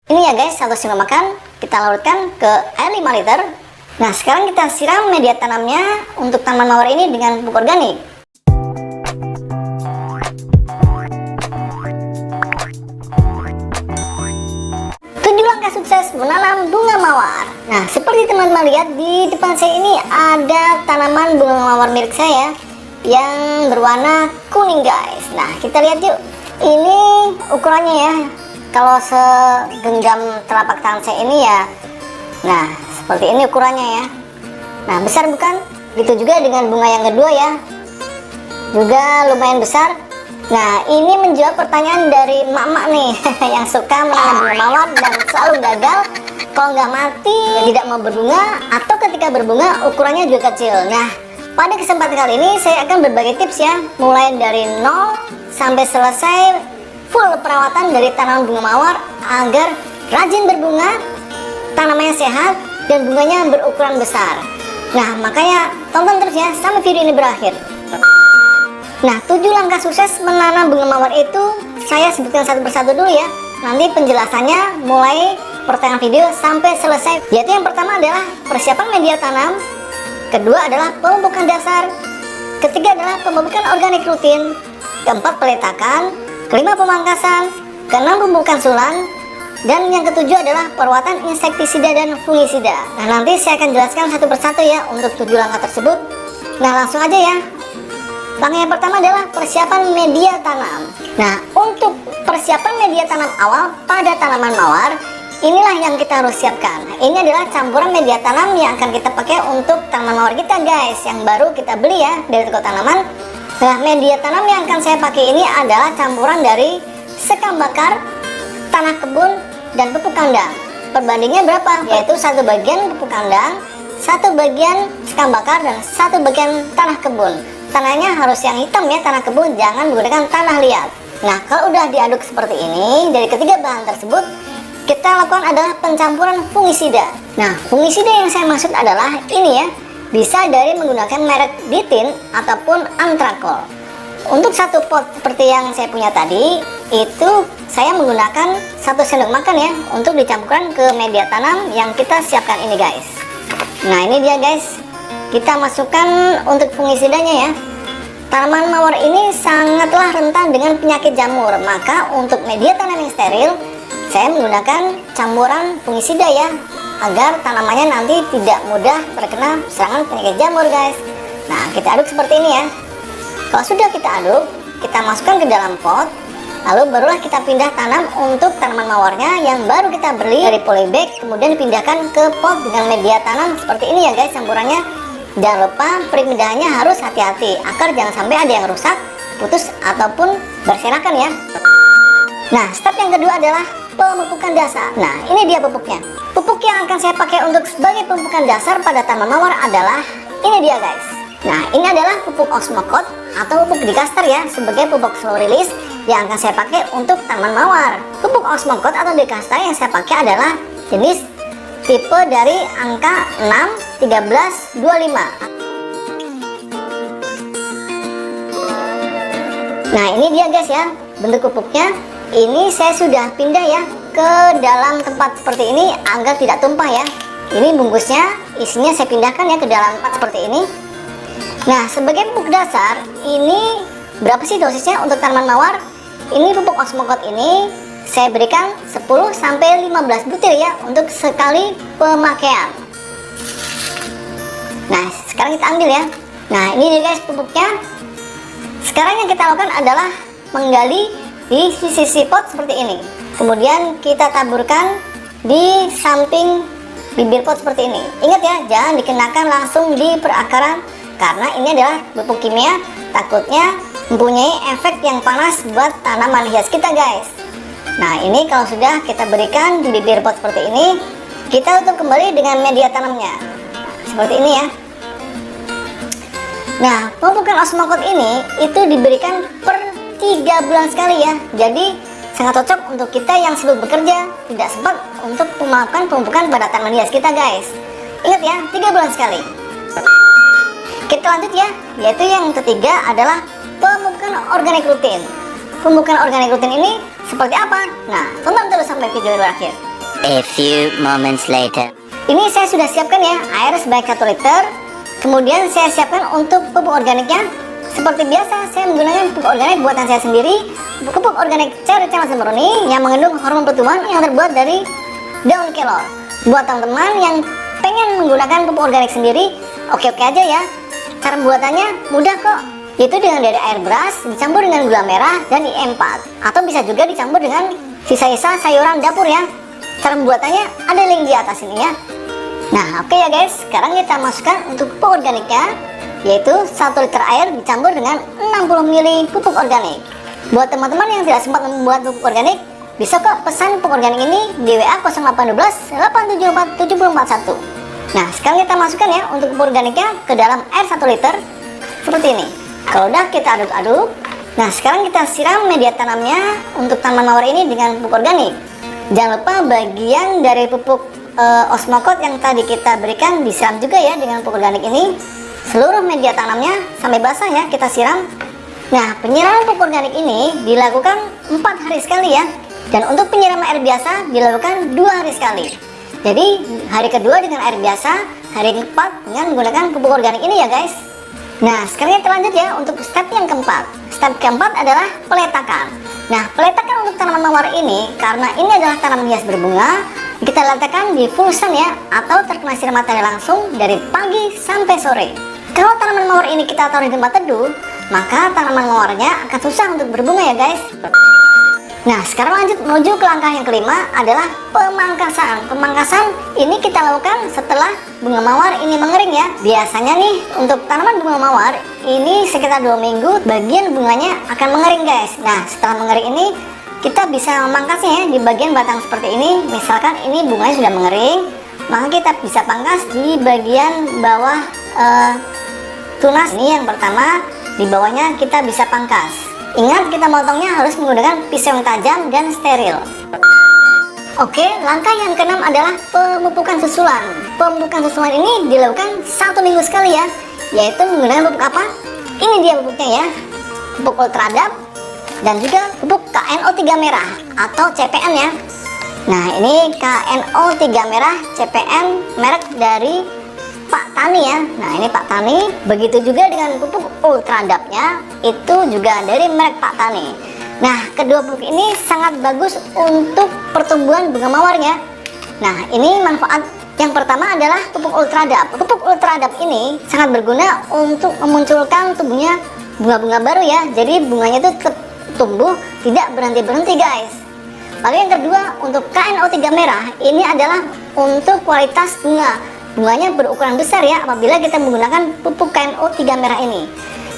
Ini ya guys, 1 sendok makan kita larutkan ke air 5 liter. Nah, sekarang kita siram media tanamnya untuk tanaman mawar ini dengan pupuk organik. Sukses menanam bunga mawar. Nah, seperti teman-teman lihat di depan saya ini ada tanaman bunga mawar milik saya yang berwarna kuning guys. Nah, kita lihat yuk. Ini ukurannya ya. Kalau segenggam telapak tangan saya ini ya. Nah, seperti ini ukurannya ya. Nah, besar bukan? Gitu juga dengan bunga yang kedua ya. Juga lumayan besar. Nah, ini menjawab pertanyaan dari emak-emak nih yang suka menanam bunga mawar dan selalu gagal kalau nggak mati, tidak mau berbunga, atau ketika berbunga ukurannya juga kecil. Nah, pada kesempatan kali ini saya akan berbagi tips ya, mulai dari nol sampai selesai full perawatan dari tanaman bunga mawar agar rajin berbunga, tanamannya sehat, dan bunganya berukuran besar. Nah, makanya tonton terus ya sampai video ini berakhir. Nah, 7 langkah sukses menanam bunga mawar itu saya sebutkan satu persatu dulu ya. Nanti penjelasannya mulai pertengahan video sampai selesai. Yaitu yang pertama adalah persiapan media tanam, kedua adalah pemupukan dasar, ketiga adalah pemupukan organik rutin, keempat peletakan, kelima pemangkasan, keenam pemupukan sulang, dan yang ketujuh adalah perawatan insektisida dan fungisida. Nah, nanti saya akan jelaskan satu persatu ya untuk 7 langkah tersebut. Nah, langsung aja ya. Langkah yang pertama adalah persiapan media tanam. Nah, untuk persiapan media tanam awal pada tanaman mawar, inilah yang kita harus siapkan. Ini adalah campuran media tanam yang akan kita pakai untuk tanaman mawar kita guys, yang baru kita beli ya dari toko tanaman. Nah, media tanam yang akan saya pakai ini adalah campuran dari sekam bakar, tanah kebun, dan pupuk kandang. Perbandingannya berapa? Yaitu 1 bagian pupuk kandang, 1 bagian sekam bakar, dan 1 bagian tanah kebun. Tanahnya harus yang hitam ya, tanah kebun, jangan menggunakan tanah liat. Nah, kalau udah diaduk seperti ini, dari ketiga bahan tersebut kita lakukan adalah pencampuran fungisida. Nah, fungisida yang saya maksud adalah ini ya, bisa dari menggunakan merek Ditin ataupun Antrakol. Untuk 1 pot seperti yang saya punya tadi, itu saya menggunakan 1 sendok makan ya untuk dicampurkan ke media tanam yang kita siapkan ini guys. Nah, ini dia guys, kita masukkan untuk fungisidanya ya. Tanaman mawar ini sangatlah rentan dengan penyakit jamur, maka untuk media tanam yang steril saya menggunakan campuran fungisida ya, agar tanamannya nanti tidak mudah terkena serangan penyakit jamur guys. Nah, kita aduk seperti ini ya. Kalau sudah kita aduk, kita masukkan ke dalam pot, lalu barulah kita pindah tanam untuk tanaman mawarnya yang baru kita beli dari polybag, kemudian dipindahkan ke pot dengan media tanam seperti ini ya guys campurannya. Jangan lupa perpindahannya harus hati-hati agar jangan sampai ada yang rusak, putus, ataupun berserakan ya. Nah, step yang kedua adalah pemupukan dasar. Nah, ini dia pupuknya. Pupuk yang akan saya pakai untuk sebagai pemupukan dasar pada tanaman mawar adalah ini dia guys. Nah, ini adalah pupuk Osmocote atau pupuk Dicaster ya, sebagai pupuk slow release yang akan saya pakai untuk tanaman mawar. Pupuk Osmocote atau Dicaster yang saya pakai adalah jenis tipe dari angka 6, 13, 25. Nah, ini dia guys ya, bentuk pupuknya. Ini saya sudah pindah ya ke dalam tempat seperti ini agar tidak tumpah ya. Ini bungkusnya, isinya saya pindahkan ya ke dalam tempat seperti ini. Nah, sebagai pupuk dasar, ini berapa sih dosisnya untuk tanaman mawar? Ini pupuk Osmocote ini saya berikan 10-15 butir ya untuk sekali pemakaian. Nah, sekarang kita ambil ya. Nah, ini nih guys pupuknya. Sekarang yang kita lakukan adalah menggali di sisi pot seperti ini. Kemudian kita taburkan di samping bibir pot seperti ini. Ingat ya, jangan dikenakan langsung di perakaran karena ini adalah pupuk kimia, takutnya mempunyai efek yang panas buat tanaman hias kita guys. Nah, ini kalau sudah kita berikan di bibir pot seperti ini, kita tutup kembali dengan media tanamnya seperti ini ya. Nah, pemupukan Osmocote ini itu diberikan per 3 bulan sekali ya. Jadi sangat cocok untuk kita yang sibuk bekerja, tidak sempat untuk melakukan pemupukan pada tanaman hias kita guys. Ingat ya, 3 bulan sekali. Kita lanjut ya, yaitu yang ketiga adalah pemupukan organik rutin. Pemupukan organik rutin ini seperti apa? Nah, tonton terus sampai video berakhir. A few moments later. Ini saya sudah siapkan ya, air sebanyak 1 liter. Kemudian saya siapkan untuk pupuk organiknya. Seperti biasa, saya menggunakan pupuk organik buatan saya sendiri. Pupuk organik Cherry Chance Murni yang mengandung hormon pertumbuhan yang terbuat dari daun kelor. Buat teman-teman yang pengen menggunakan pupuk organik sendiri, oke-oke aja ya. Cara pembuatannya mudah kok, yaitu dengan dari air beras dicampur dengan gula merah dan diempat, atau bisa juga dicampur dengan sisa-sisa sayuran dapur ya. Cara pembuatannya ada link di atas ini ya. Nah oke ya guys, sekarang kita masukkan untuk pupuk organiknya, yaitu 1 liter air dicampur dengan 60 ml pupuk organik. Buat teman-teman yang tidak sempat membuat pupuk organik, bisa kok pesan pupuk organik ini di WA 0812 874 7041. Nah sekarang kita masukkan ya untuk pupuk organiknya ke dalam air 1 liter seperti ini. Kalau udah kita aduk-aduk. Nah sekarang kita siram media tanamnya untuk tanaman mawar ini dengan pupuk organik. Jangan lupa bagian dari pupuk Osmocote yang tadi kita berikan disiram juga ya dengan pupuk organik ini. Seluruh media tanamnya sampai basah ya kita siram. Nah penyiraman pupuk organik ini dilakukan 4 hari sekali ya. Dan untuk penyiraman air biasa dilakukan 2 hari sekali. Jadi hari kedua dengan air biasa, hari keempat dengan menggunakan pupuk organik ini ya guys. Nah sekarang kita lanjut ya untuk step yang keempat. Step keempat adalah peletakan. Nah peletakan untuk tanaman mawar ini, karena ini adalah tanaman hias berbunga, kita letakkan di full sun ya, atau terkena sinar matahari langsung dari pagi sampai sore. Kalau tanaman mawar ini kita taruh di tempat teduh, maka tanaman mawarnya akan susah untuk berbunga ya guys. Nah sekarang lanjut menuju ke langkah yang kelima adalah pemangkasan. Pemangkasan ini kita lakukan setelah bunga mawar ini mengering ya. Biasanya nih untuk tanaman bunga mawar ini sekitar 2 minggu bagian bunganya akan mengering guys. Nah setelah mengering ini kita bisa memangkasnya ya di bagian batang seperti ini. Misalkan ini bunganya sudah mengering, maka kita bisa pangkas di bagian bawah tunas ini yang pertama. Di bawahnya kita bisa pangkas. Ingat kita motongnya harus menggunakan pisau yang tajam dan steril. Oke, langkah yang keenam adalah pemupukan susulan. Pemupukan susulan ini dilakukan 1 minggu sekali ya, yaitu menggunakan pupuk apa? Ini dia pupuknya ya, pupuk Ultradap dan juga pupuk KNO3 merah atau CPN ya. Nah ini KNO3 merah CPN merek dari Pak Tani ya. Nah ini Pak Tani. Begitu juga dengan pupuk Ultradapnya, itu juga dari merek Pak Tani. Nah kedua pupuk ini sangat bagus untuk pertumbuhan bunga mawarnya. Nah ini manfaat yang pertama adalah pupuk Ultradap. Pupuk Ultradap ini sangat berguna untuk memunculkan tumbuhnya bunga-bunga baru ya. Jadi bunganya itu tetap tumbuh, tidak berhenti-berhenti guys. Lalu yang kedua untuk KNO3 merah, ini adalah untuk kualitas bunga. Bunganya berukuran besar ya apabila kita menggunakan pupuk KNO3 merah ini.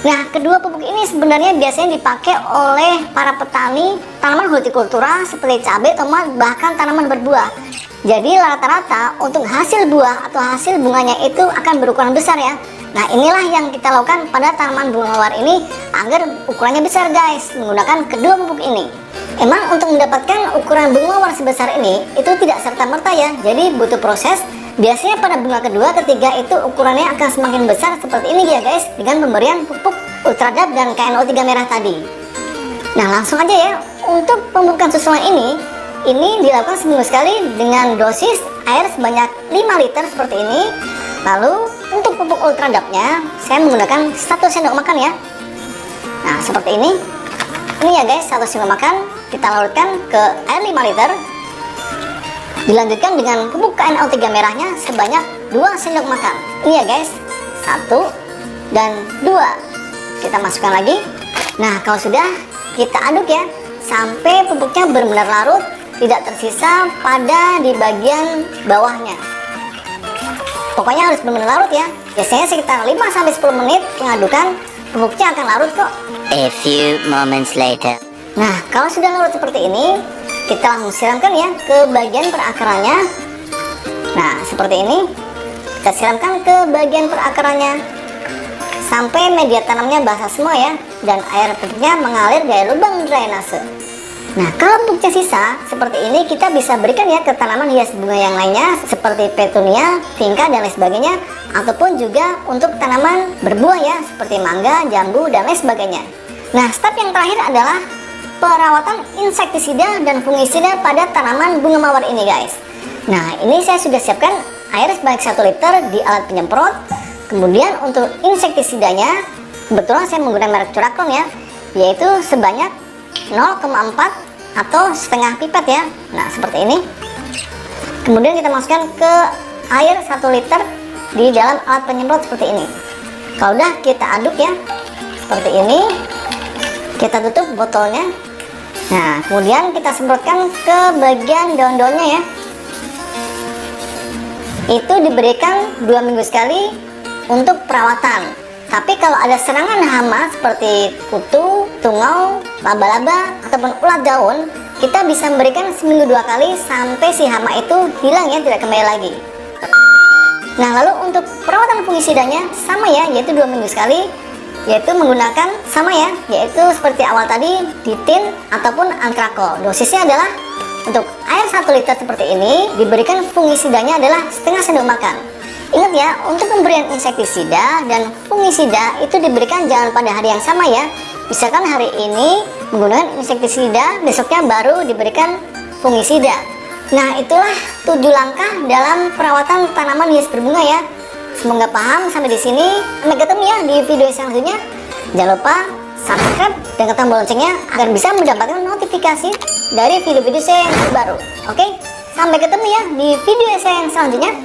Nah kedua pupuk ini sebenarnya biasanya dipakai oleh para petani tanaman hortikultura seperti cabai, tomat, bahkan tanaman berbuah. Jadi rata-rata untuk hasil buah atau hasil bunganya itu akan berukuran besar ya. Nah inilah yang kita lakukan pada tanaman bunga mawar ini agar ukurannya besar guys, menggunakan kedua pupuk ini. Emang untuk mendapatkan ukuran bunga mawar sebesar ini itu tidak serta-merta ya, jadi butuh proses. Biasanya pada bunga kedua, ketiga itu ukurannya akan semakin besar seperti ini ya guys, dengan pemberian pupuk Ultradap dan KNO3 merah tadi. Nah langsung aja ya, untuk pemupukan susulan ini dilakukan seminggu sekali dengan dosis air sebanyak 5 liter seperti ini. Lalu untuk pupuk Ultradapnya saya menggunakan 1 sendok makan ya. Nah seperti ini ya guys, 1 sendok makan kita larutkan ke air 5 liter. Dilanjutkan dengan pupuk KNO3 merahnya sebanyak 2 sendok makan. Ini ya guys, 1 dan 2. Kita masukkan lagi. Nah kalau sudah, kita aduk ya sampai pupuknya benar-benar larut, tidak tersisa pada di bagian bawahnya. Pokoknya harus benar-benar larut ya. Biasanya sekitar 5-10 menit pengadukan, pupuknya akan larut kok. A few moments later. Nah kalau sudah larut seperti ini, kita langsung siramkan ya ke bagian perakarannya. Nah seperti ini, kita siramkan ke bagian perakarannya sampai media tanamnya basah semua ya, dan air pupuknya mengalir dari lubang drainase. Nah kalau pupuknya sisa seperti ini, kita bisa berikan ya ke tanaman hias bunga yang lainnya seperti petunia, tingka dan lain sebagainya, ataupun juga untuk tanaman berbuah ya seperti mangga, jambu dan lain sebagainya. Nah step yang terakhir adalah perawatan insektisida dan fungisida pada tanaman bunga mawar ini guys. Nah, ini saya sudah siapkan air sebanyak 1 liter di alat penyemprot. Kemudian untuk insektisidanya, kebetulan saya menggunakan merek Curacron ya, yaitu sebanyak 0,4 atau setengah pipet ya. Nah, seperti ini. Kemudian kita masukkan ke air 1 liter di dalam alat penyemprot seperti ini. Kalau udah kita aduk ya, seperti ini. Kita tutup botolnya. Nah, kemudian kita semprotkan ke bagian daun-daunnya ya. Itu diberikan 2 minggu sekali untuk perawatan. Tapi kalau ada serangan hama seperti kutu, tungau, laba-laba, ataupun ulat daun, kita bisa memberikan seminggu 2 kali sampai si hama itu hilang ya, tidak kembali lagi. Nah, lalu untuk perawatan fungisidanya sama ya, yaitu 2 minggu sekali, yaitu menggunakan sama ya, yaitu seperti awal tadi ditin ataupun antrakol. Dosisnya adalah untuk air 1 liter seperti ini diberikan fungisidanya adalah setengah sendok makan. Ingat ya, untuk pemberian insektisida dan fungisida itu diberikan jangan pada hari yang sama ya. Misalkan hari ini menggunakan insektisida, besoknya baru diberikan fungisida. Nah, itulah 7 langkah dalam perawatan tanaman hias berbunga ya. Semoga paham sampai di sini. Sampai ketemu ya di video selanjutnya. Jangan lupa subscribe dan tekan tombol loncengnya agar bisa mendapatkan notifikasi dari video-video saya yang terbaru. Oke, sampai ketemu ya di video saya yang selanjutnya.